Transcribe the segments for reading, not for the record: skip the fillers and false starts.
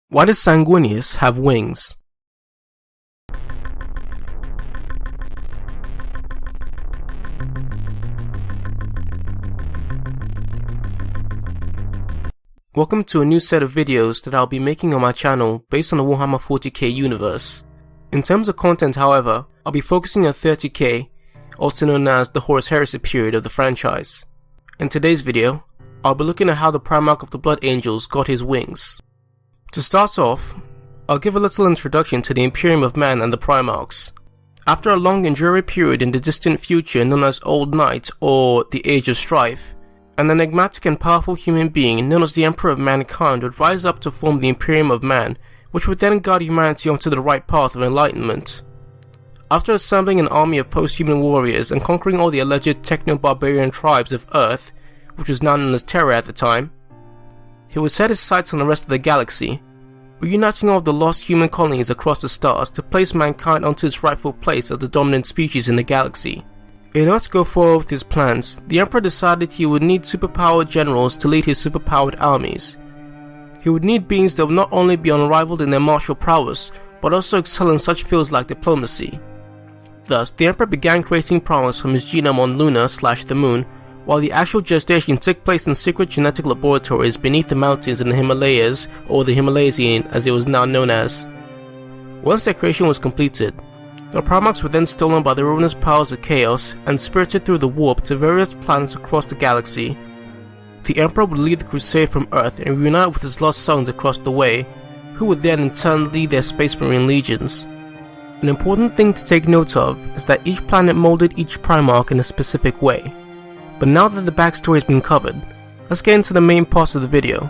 Why does Sanguinius have wings? Welcome to a new set of videos that I'll be making on my channel based on the Warhammer 40k universe. In terms of content, however, I'll be focusing on 30k, also known as the Horus Heresy period of the franchise. In today's video, I'll be looking at how the Primarch of the Blood Angels got his wings. To start off, I'll give a little introduction to the Imperium of Man and the Primarchs. After a long and dreary period in the distant future known as Old Night or the Age of Strife, an enigmatic and powerful human being known as the Emperor of Mankind would rise up to form the Imperium of Man, which would then guide humanity onto the right path of enlightenment. After assembling an army of post-human warriors and conquering all the alleged techno-barbarian tribes of Earth, which was now known as Terra at the time, he would set his sights on the rest of the galaxy, reuniting all of the lost human colonies across the stars to place mankind onto its rightful place as the dominant species in the galaxy. In order to go forward with his plans, the Emperor decided he would need superpowered generals to lead his superpowered armies. He would need beings that would not only be unrivaled in their martial prowess, but also excel in such fields like diplomacy. Thus, the Emperor began creating Primarchs from his genome on Luna/the Moon, while the actual gestation took place in secret genetic laboratories beneath the mountains in the Himalayas, or the Himalaysian as it was now known as. Once their creation was completed, the Primarchs were then stolen by the ruinous powers of Chaos and spirited through the warp to various planets across the galaxy. The Emperor would lead the crusade from Earth and reunite with his lost sons across the way, who would then in turn lead their Space Marine legions. An important thing to take note of is that each planet molded each Primarch in a specific way. But now that the backstory has been covered, let's get into the main parts of the video.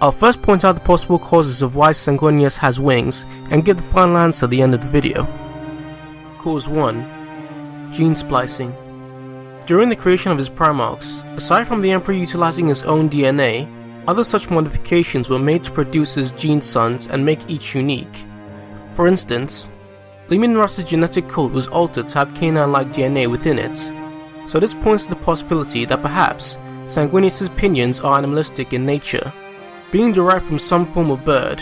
I'll first point out the possible causes of why Sanguinius has wings and give the final answer at the end of the video. Cause 1. Gene splicing. During the creation of his Primarchs, aside from the Emperor utilizing his own DNA, other such modifications were made to produce his gene sons and make each unique. For instance, Leman Russ's genetic code was altered to have canine-like DNA within it. So this points to the possibility that perhaps Sanguinius' pinions are animalistic in nature, being derived from some form of bird.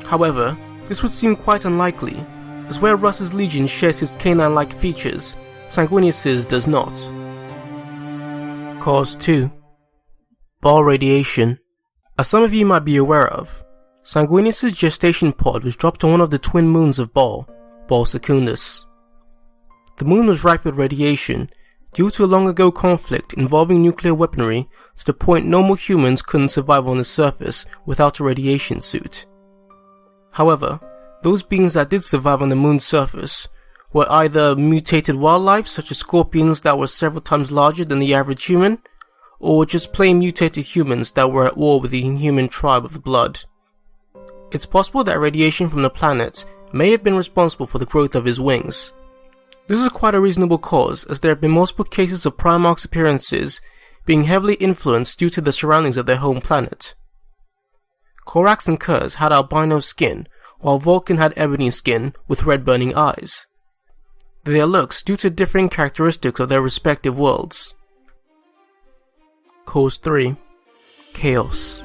However, this would seem quite unlikely, as where Russ's legion shares his canine-like features, Sanguinius' does not. Cause 2. Ball radiation. As some of you might be aware of, Sanguinius' gestation pod was dropped on one of the twin moons of Ball Secundus. The moon was rife with radiation, due to a long ago conflict involving nuclear weaponry to the point normal humans couldn't survive on the surface without a radiation suit. However, those beings that did survive on the moon's surface were either mutated wildlife such as scorpions that were several times larger than the average human, or just plain mutated humans that were at war with the inhuman tribe of the Blood. It's possible that radiation from the planet may have been responsible for the growth of his wings. This is quite a reasonable cause, as there have been multiple cases of Primarchs' appearances being heavily influenced due to the surroundings of their home planet. Korax and Kurz had albino skin, while Vulcan had ebony skin with red burning eyes. Their looks due to differing characteristics of their respective worlds. Cause 3. Chaos.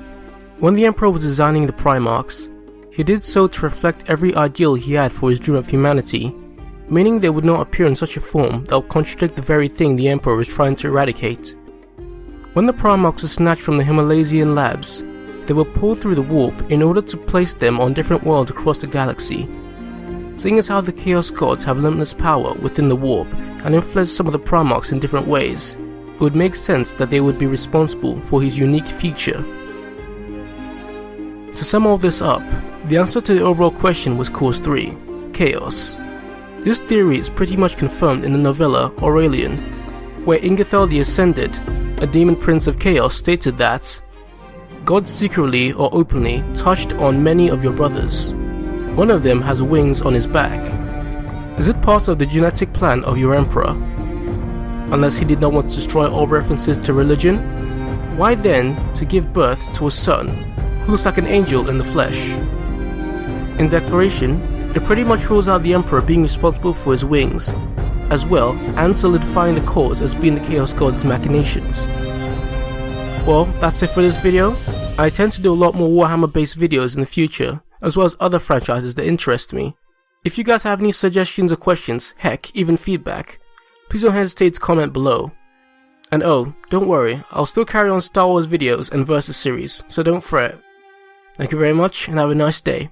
When the Emperor was designing the Primarchs, he did so to reflect every ideal he had for his dream of humanity, meaning they would not appear in such a form that would contradict the very thing the Emperor was trying to eradicate. When the Primarchs were snatched from the Himalaysian labs, they were pulled through the warp in order to place them on different worlds across the galaxy. Seeing as how the Chaos Gods have limitless power within the warp and influence some of the Primarchs in different ways, it would make sense that they would be responsible for his unique feature. To sum all this up, the answer to the overall question was cause 3, chaos. This theory is pretty much confirmed in the novella Aurelian, where Ingethel the Ascended, a demon prince of chaos, stated that God secretly or openly touched on many of your brothers. One of them has wings on his back. Is it part of the genetic plan of your emperor? Unless he did not want to destroy all references to religion, why then to give birth to a son who looks like an angel in the flesh? In declaration, it pretty much rules out the Emperor being responsible for his wings, as well, and solidifying the cause as being the Chaos God's machinations. Well, that's it for this video. I intend to do a lot more Warhammer based videos in the future, as well as other franchises that interest me. If you guys have any suggestions or questions, heck, even feedback, please don't hesitate to comment below. And oh, don't worry, I'll still carry on Star Wars videos and Versus series, so don't fret. Thank you very much, and have a nice day.